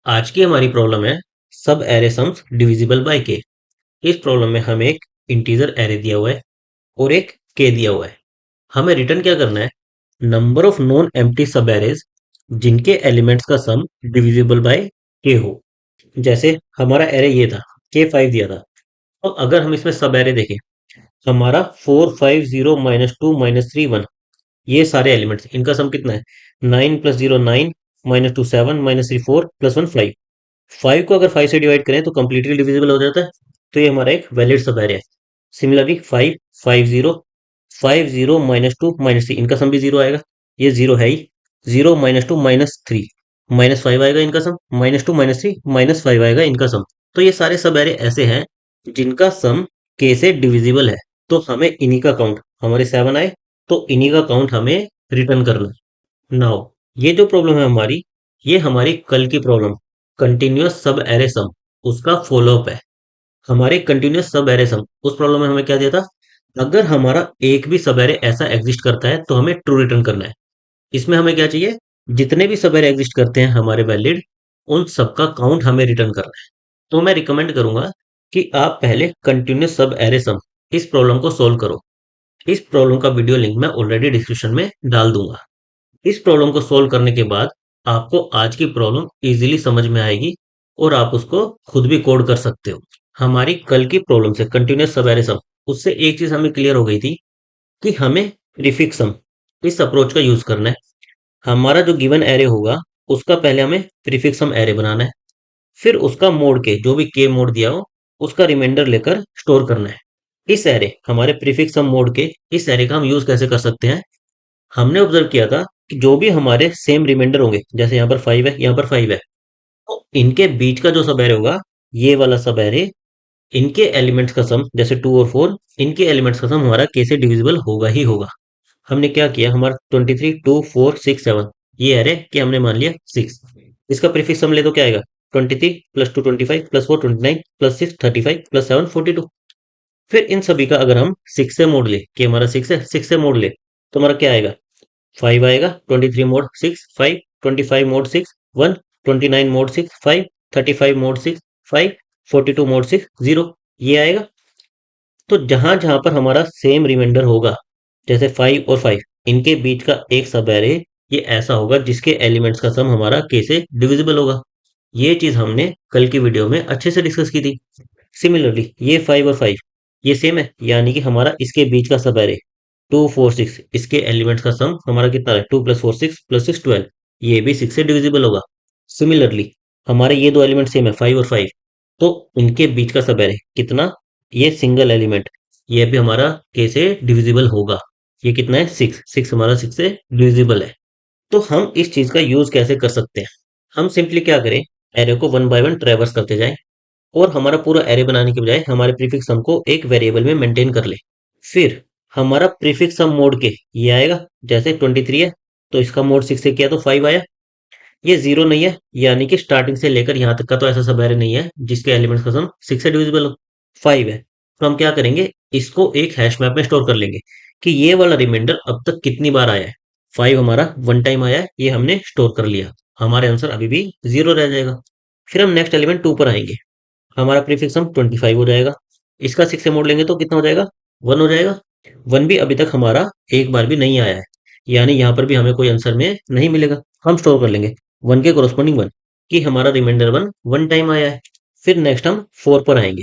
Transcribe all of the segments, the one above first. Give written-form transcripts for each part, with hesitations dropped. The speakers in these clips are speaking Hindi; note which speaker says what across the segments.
Speaker 1: आज की हमारी प्रॉब्लम है सब एरे सम्स डिविजिबल बाय के। इस प्रॉब्लम में हमें एक इंटीजर एरे दिया हुआ है और एक के दिया हुआ है। हमें रिटर्न क्या करना है? नंबर ऑफ नॉन एम्प्टी सब एरेज जिनके एलिमेंट्स का सम डिविजिबल बाय के हो। जैसे हमारा एरे ये था, के 5 दिया था। तो अगर हम इसमें सब एरे देखें, हमारा 4 5 0 -2 -3 1, ये सारे एलिमेंट्स, इनका सम कितना है? 9 + 0 9, -2 7, -3 4, +1 5। 5 को अगर 5 से डिवाइड करें तो कंप्लीटली डिविजिबल हो जाता है। तो ये हमारा एक वैलिड सब एरे है। सिमिलरली 5 5 0 5 0 -2 -3, इनका सम भी जीरो आएगा। ये जीरो है ही। 0 -2 -3 -5 आएगा इनका सम, -2 -3 -5 आएगा इनका सम। तो ये सारे सब एरे ऐसे हैं जिनका सम के से डिविजिबल है। तो हमें इन्हीं का काउंट, हमारे 7 आए तो इन्हीं का काउंट हमें रिटर्न करना है। नाउ ये जो प्रॉब्लम है हमारी, ये हमारी कल की प्रॉब्लम कंटिन्यूअस सब एरे सम, उसका फॉलो अप है। हमारे कंटिन्यूअस सब एरे सम, उस प्रॉब्लम में हमें क्या दिया था? अगर हमारा एक भी सब एरे ऐसा एग्जिस्ट करता है तो हमें ट्रू रिटर्न करना है। इसमें हमें क्या चाहिए? जितने भी सब एरे एग्जिस्ट करते हैं हमारे वैलिड, उन सबका काउंट हमें रिटर्न करना है। तो मैं रिकमेंड करूंगा कि आप पहले कंटिन्यूअस सब एरे सम, इस प्रॉब्लम को सोल्व करो। इस प्रॉब्लम का वीडियो लिंक मैं ऑलरेडी डिस्क्रिप्शन में डाल दूंगा। इस प्रॉब्लम को सोल्व करने के बाद आपको आज की प्रॉब्लम इजीली समझ में आएगी और आप उसको खुद भी कोड कर सकते हो। हमारी कल की प्रॉब्लम से कंटिन्यूअस सब एरे सम, उससे एक चीज हमें क्लियर हो गई थी कि हमें प्रीफिक्स सम, इस अप्रोच का यूज करना है। हमारा जो गिवन एरे होगा उसका पहले हमें प्रीफिक्स सम एरे बनाना है। फिर उसका मोड के, जो भी के मोड दिया हो, उसका रिमाइंडर लेकर स्टोर करना है। इस एरे, हमारे प्रीफिक्स सम मोड के इस एरे का हम यूज कैसे कर सकते हैं? हमने ऑब्जर्व किया था कि जो भी हमारे सेम रिमाइंडर होंगे, जैसे यहाँ पर 5 है, यहाँ पर 5 है, तो इनके बीच का जो सब एरे होगा, ये वाला सब एरे, इनके एलिमेंट्स का सम, जैसे 2 और 4, इनके एलिमेंट्स का सम हमारा के से डिविजिबल होगा ही होगा। हमने क्या किया, हमारा 23 2 4 6 7, ये एरे कि हमने मान लिया 6। इसका प्रीफिक्स सम ले तो क्या आएगा? 23 + 2 25 + 4 29 + 6 35 + 7 42। फिर इन सभी का अगर हम 6 से मोड ले, कि हमारा 6 है, 6 से मोड ले, तो हमारा क्या आएगा? 5 आएगा। 23 mode 6 5, 25 mode 6 1, 29 mode 6 5, 35 mode 6 5, 42 mode 6 0, ये आएगा। तो जहां जहां पर हमारा सेम रिमाइंडर होगा, जैसे 5 और 5, इनके बीच का एक सब एरे, ये ऐसा होगा जिसके एलिमेंट्स का सम हमारा के से डिविजिबल होगा। ये चीज हमने कल की वीडियो में अच्छे से डिस्कस की थी। सिमिलरली ये 5 और 5 ये सेम है, यानी कि हमारा इसके बीच का सब एरे 2 4 6, इसके एलिमेंट्स का सम हमारा कितना है? 2 + 4 6 + 6 12, ये भी 6 से डिविजिबल होगा। सिमिलरली हमारे ये दो एलिमेंट सेम है, 5 और 5, तो इनके बीच का सब एरे कितना? ये सिंगल एलिमेंट, ये भी हमारा के से डिविजिबल होगा। ये कितना है? 6 6, हमारा 6 से डिविजिबल है। तो हम इस चीज का यूज कैसे कर सकते हैं? हम सिंपली क्या करें, एरे को वन बाय वन ट्रेवर्स करते जाएं और हमारा पूरा एरे बनाने के बजाय हमारे प्रीफिक्स सम को एक वेरिएबल में मेंटेन कर ले। फिर हमारा प्रीफिक्स सम मोड के ये आएगा, जैसे 23 है तो इसका मोड 6 से किया तो 5 आया। ये जीरो नहीं है, यानी कि स्टार्टिंग से लेकर यहाँ तक का तो ऐसा सब एरे नहीं है जिसके एलिमेंट्स का सम 6 से डिविजिबल हो। 5 है तो हम क्या करेंगे, इसको एक हैश मैप में स्टोर कर लेंगे कि ये वाला रिमाइंडर अब तक कितनी बार आया है। 5 हमारा वन टाइम आया है, ये हमने स्टोर कर लिया। हमारे आंसर अभी भी जीरो रह जाएगा। फिर हम नेक्स्ट एलिमेंट 2 पर आएंगे, हमारा प्रीफिक्स सम 25 हो जाएगा। इसका 6 से मोड़ लेंगे तो कितना हो जाएगा? 1 हो जाएगा। 1 भी अभी तक हमारा एक बार भी नहीं आया है, यानी यहाँ पर भी हमें कोई आंसर में नहीं मिलेगा। हम स्टोर कर लेंगे 1 के कोरस्पॉन्डिंग 1, कि हमारा रिमाइंडर 1 वन टाइम आया है। फिर नेक्स्ट हम 4 पर आएंगे,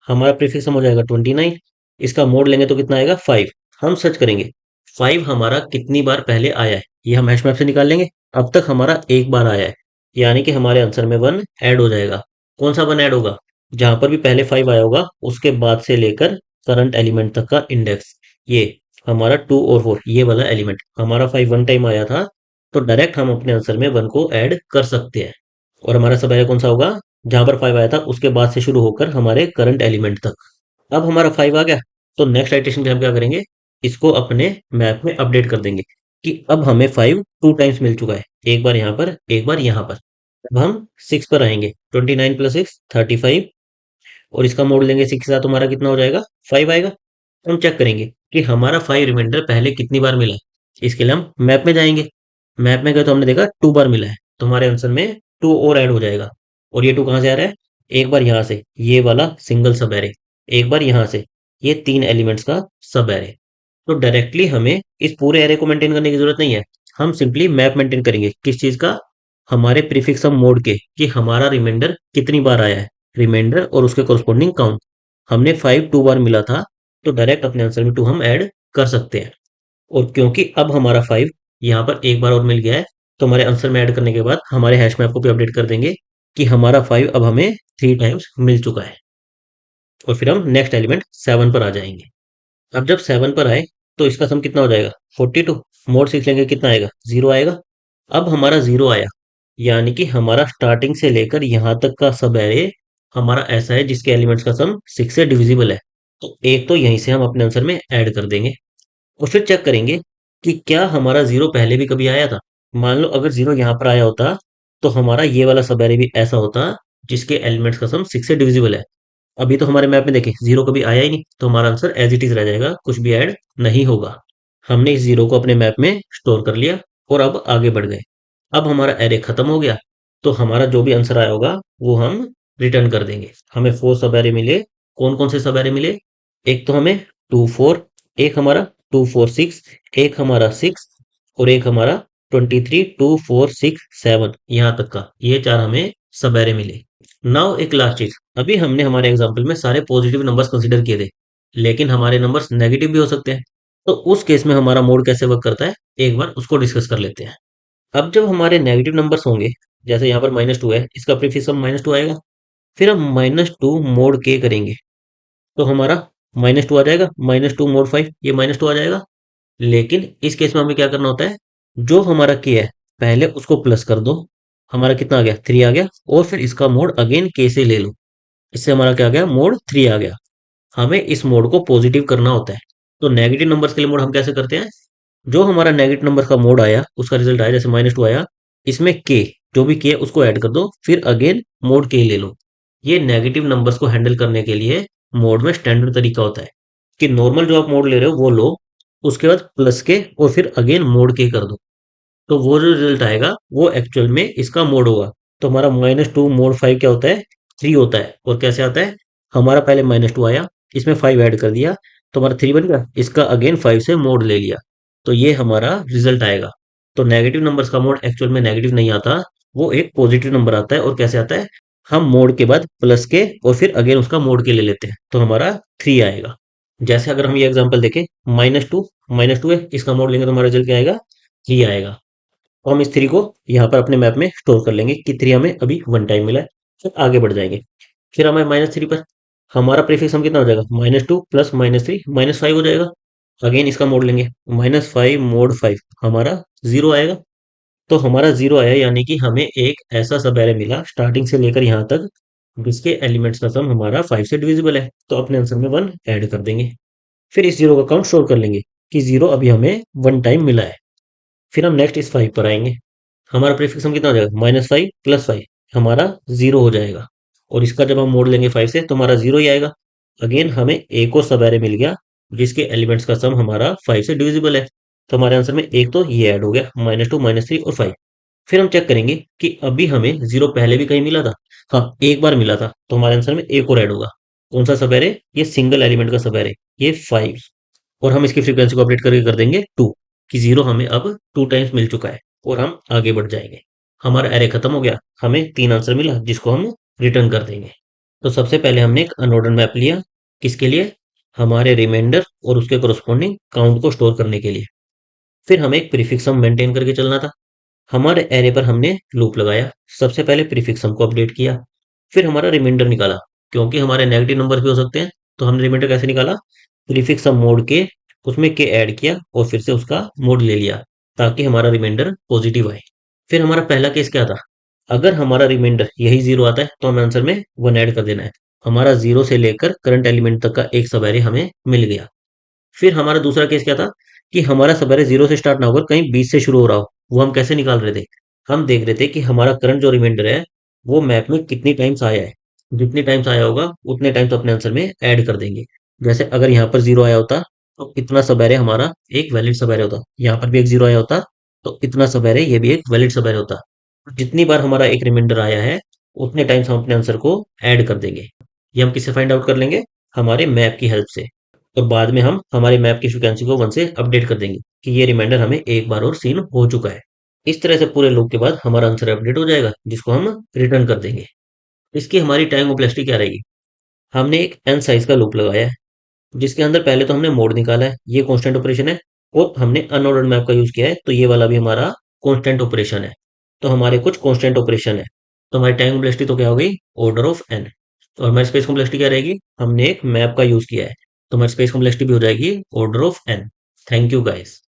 Speaker 1: हमारा प्रीफिक्स सम हो जाएगा 29, इसका मोड लेंगे तो कितना आएगा? 5। हम सर्च करेंगे 5 हमारा कितनी बार पहले आया है, ये हम हैश मैप से निकाल लेंगे। अब तक हमारा एक बार आया है, यानी कि हमारे आंसर में 1 ऐड हो जाएगा। कौन सा 1 ऐड होगा? जहां पर भी पहले 5 आया होगा उसके बाद से लेकर करंट एलिमेंट तक का इंडेक्स। ये हमारा 2 और 4, ये वाला एलिमेंट, हमारा 5 वन टाइम आया था, तो डायरेक्ट हम अपने आंसर में 1 को ऐड कर सकते हैं। और हमारा सब एरे कौन सा होगा? जहां पर 5 आया था उसके बाद से शुरू होकर हमारे करंट एलिमेंट तक। अब हमारा 5 आ गया, तो नेक्स्ट आइटेशन पे हम क्या करेंगे, इसको अपने मैप में अपडेट कर देंगे कि अब हमें 5 टू टाइम्स मिल चुका है, एक बार यहाँ पर एक बार यहाँ पर। अब हम 6 पर आएंगे, 29 + 6 35, और इसका मोड लेंगे 6 के साथ, हमारा कितना हो जाएगा? 5 आएगा। हम चेक करेंगे कि हमारा 5 रिमाइंडर पहले कितनी बार मिला है। इसके लिए हम मैप में जाएंगे, मैप में गए तो हमने देखा 2 बार मिला है, तो हमारे आंसर में 2 और ऐड हो जाएगा। और ये 2 कहाँ से आ रहा है? एक बार यहाँ से ये वाला सिंगल सब एरे, एक बार यहाँ से ये 3 एलिमेंट्स का सब एरे। तो डायरेक्टली हमें इस पूरे एरे को मेंटेन करने की जरूरत नहीं है। हम सिंपली मैप मेंटेन करेंगे किस चीज का? हमारे प्रीफिक्स सम मोड के, कि हमारा रिमाइंडर कितनी बार आया है, रिमाइंडर और उसके कोरस्पॉन्डिंग काउंट। हमने 5 2 बार मिला था, तो डायरेक्ट अपने आंसर में 2 हम ऐड कर सकते हैं। और क्योंकि अब हमारा 5 यहाँ पर एक बार और मिल गया है, तो हमारे आंसर में ऐड करने के बाद हमारे हैश मैप को भी अपडेट कर देंगे कि हमारा 5 अब हमें 3 टाइम्स मिल चुका है। और फिर हम नेक्स्ट एलिमेंट 7 पर आ जाएंगे। अब जब 7 पर आए, तो इसका सम कितना हो जाएगा? 42। मोड 6 लेंगे, कितना आएगा? 0 आएगा। अब हमारा 0 आया, यानी कि हमारा स्टार्टिंग से लेकर यहाँ तक का सब एरे हमारा ऐसा है जिसके एलिमेंट्स का सम 6 से डिविजिबल है। तो एक तो यहीं से हम अपने आंसर में ऐड कर देंगे। और फिर चेक करेंगे कि क्या हमारा 0 पहले भी कभी आया था। मान लो अगर 0 यहाँ पर आया होता, तो हमारा ये वाला सब एरे भी ऐसा होता जिसके एलिमेंट्स का सम 6 से डिविजिबल है। अभी तो हमारे मैप में देखिए 0 कभी आया ही नहीं, तो हमारा आंसर एज इट इज रह जाएगा, कुछ भी ऐड नहीं होगा। हमने इस 0 को अपने मैप में स्टोर कर लिया और अब आगे बढ़ गए। अब हमारा एरे खत्म हो गया, तो हमारा जो भी आंसर आया होगा वो हम रिटर्न कर देंगे। हमें 4 सब एरे मिले। कौन कौन से सब एरे मिले? एक तो हमें 2 4, एक हमारा 2 4 6, एक हमारा 6, और एक हमारा 23 2 4 6 7, यहाँ तक का ये 4 हमें सब एरे मिले। नाउ एक लास्ट चीज, अभी हमने हमारे एग्जाम्पल में सारे पॉजिटिव नंबर्स कंसीडर किए थे, लेकिन हमारे नंबर्स नेगेटिव भी हो सकते हैं। तो उस केस में हमारा मोड कैसे वर्क करता है, एक बार उसको डिस्कस कर लेते हैं। अब जब हमारे नेगेटिव नंबर्स होंगे, जैसे यहाँ पर -2 है, इसका प्रीफिक्स हम -2 आएगा। फिर हम -2 मोड के करेंगे, तो हमारा -2 आ जाएगा। -2 मोड 5, ये -2 आ जाएगा। लेकिन इस केस में हमें क्या करना होता है, जो हमारा के है पहले उसको प्लस कर दो। हमारा कितना आ गया? 3 आ गया। और फिर इसका मोड अगेन के से ले लो, इससे हमारा क्या आ गया? मोड 3 आ गया। हमें इस मोड को पॉजिटिव करना होता है। तो नेगेटिव नंबर्स के लिए मोड हम कैसे करते हैं? जो हमारा नेगेटिव नंबर का मोड आया, उसका रिजल्ट आया, जैसे -2 आया, इसमें के, जो भी के है उसको ऐड कर दो, फिर अगेन मोड के ले लो। ये नेगेटिव नंबर्स को हैंडल करने के लिए मोड में स्टैंडर्ड तरीका होता है, कि नॉर्मल जो आप मोड ले रहे हो वो लो, उसके बाद प्लस के और फिर अगेन मोड के कर दो। तो वो जो रिजल्ट आएगा वो एक्चुअल में इसका मोड होगा। तो हमारा -2 मोड 5 क्या होता है? 3 होता है। और कैसे आता है? हमारा पहले -2 आया, इसमें 5 ऐड कर दिया, तो हमारा 3 बन गया, इसका अगेन 5 से मोड ले लिया, तो ये हमारा रिजल्ट आएगा। तो नेगेटिव नंबर्स का मोड एक्चुअल में नेगेटिव नहीं आता, वो एक पॉजिटिव नंबर आता है। और कैसे आता है? हम मोड के बाद प्लस के और फिर अगेन उसका मोड के ले लेते हैं, तो हमारा 3 आएगा। जैसे अगर हम ये एग्जांपल देखें, -2 है, इसका मोड लेंगे तो हमारा रिजल्ट क्या आएगा? 3 आएगा। तो हम इस 3 को यहाँ पर अपने मैप में स्टोर कर लेंगे कि 3 हमें अभी 1 टाइम मिला है। फिर आगे बढ़ जाएंगे। फिर हमें -3 पर हमारा प्रीफिक्स हम कितना हो जाएगा? -2 प्लस -3 -5 हो जाएगा। अगेन इसका मोड लेंगे, -5 मोड 5, हमारा 0 आएगा। तो हमारा 0 आया, यानी कि हमें एक ऐसा सब एरे मिला स्टार्टिंग से लेकर यहाँ तक जिसके एलिमेंट्स का सम हमारा 5 से डिविजिबल है, तो अपने आंसर में 1 ऐड कर देंगे। फिर इस 0 का काउंट स्टोर कर लेंगे कि 0 अभी हमें 1 टाइम मिला है। फिर हम नेक्स्ट इस 5 पर आएंगे। हमारा प्रीफिक्स हम कितना हो जाएगा? -5 प्लस 5, हमारा 0 हो जाएगा। और इसका जब हम मोड लेंगे 5 से, तो हमारा 0 ही आएगा। अगेन हमें एक और सब एरे मिल गया जिसके एलिमेंट्स का सम हमारा 5 से डिविजिबल है। तो हमारे आंसर में एक तो ये ऐड हो गया, -2 -3 और 5। फिर हम चेक करेंगे कि अभी हमें 0 पहले भी कहीं मिला था। हाँ, एक बार मिला था, तो हमारे आंसर में एक और ऐड होगा। कौन सा सब एरे? ये सिंगल एलिमेंट का सब एरे, ये 5। और हम इसकी फ्रीक्वेंसी को अपडेट करके कर देंगे 2, कि 0 हमें अब 2 टाइम्स मिल चुका है। और हम आगे बढ़ जाएंगे। हमारा एरे खत्म हो गया, हमें 3 आंसर मिला जिसको हम रिटर्न कर देंगे। तो सबसे पहले हमने एक अनऑर्डर मैप लिया, किसके लिए? हमारे रिमाइंडर और उसके कोरस्पॉन्डिंग काउंट को स्टोर करने के लिए। फिर हमें एक प्रीफिक्स सम मेंटेन करके चलना था। हमारे एरे पर हमने लूप लगाया, सबसे पहले प्रीफिक्स सम को अपडेट किया, फिर हमारा रिमाइंडर निकाला। क्योंकि हमारे नेगेटिव नंबर भी हो सकते हैं, तो हमने रिमाइंडर कैसे निकाला? प्रीफिक्स सम मोड के, उसमें के ऐड किया और फिर से उसका मोड ले लिया, ताकि हमारा रिमाइंडर पॉजिटिव आए। फिर हमारा पहला केस क्या था? अगर हमारा रिमाइंडर यही 0 आता है, तो हमें आंसर में 1 ऐड कर देना है। हमारा 0 से लेकर करंट एलिमेंट तक का एक सब एरे हमें मिल गया। फिर हमारा दूसरा केस क्या था? कि हमारा सब एरे 0 से स्टार्ट ना होकर कहीं 20 से शुरू हो रहा हो। वो हम कैसे निकाल रहे थे? हम देख रहे थे कि हमारा करंट जो रिमाइंडर है वो मैप में कितनी टाइम्स आया है। जितनी टाइम्स आया होगा उतने टाइम्स अपने आंसर में ऐड कर देंगे। जैसे अगर यहाँ पर 0 आया होता, तो इतना सब एरे हमारा एक वैलिड सब एरे होता। यहाँ पर भी एक 0 आया होता, तो इतना सब एरे ये भी एक वैलिड सब एरे होता। जितनी बार हमारा एक रिमाइंडर आया है, उतने टाइम्स हम अपने आंसर को ऐड कर देंगे। ये हम किससे फाइंड आउट कर लेंगे? हमारे मैप की हेल्प से। और बाद में हम हमारे मैप की फ्रीक्वेंसी को 1 से अपडेट कर देंगे कि ये रिमाइंडर हमें एक बार और सीन हो चुका है। इस तरह से पूरे लूप के बाद हमारा आंसर अपडेट हो जाएगा, जिसको हम रिटर्न कर देंगे। इसकी हमारी टाइम कॉम्प्लेक्सिटी क्या रहेगी? हमने एक n साइज का लूप लगाया है, जिसके अंदर पहले तो हमने मोड निकाला है, ये कांस्टेंट ऑपरेशन है। और हमने अनऑर्डर्ड मैप का यूज किया है, तो ये वाला भी हमारा कांस्टेंट ऑपरेशन है। तो हमारे कुछ कांस्टेंट ऑपरेशन है। तो हमारी टाइम कॉम्प्लेक्सिटी तो क्या हो गई? Order of n। और हमारी स्पेस कॉम्प्लेक्सिटी क्या रहेगी? हमने एक मैप का यूज किया है, तो हमारी स्पेस कॉम्प्लेक्सिटी भी हो जाएगी order of n। Thank you guys.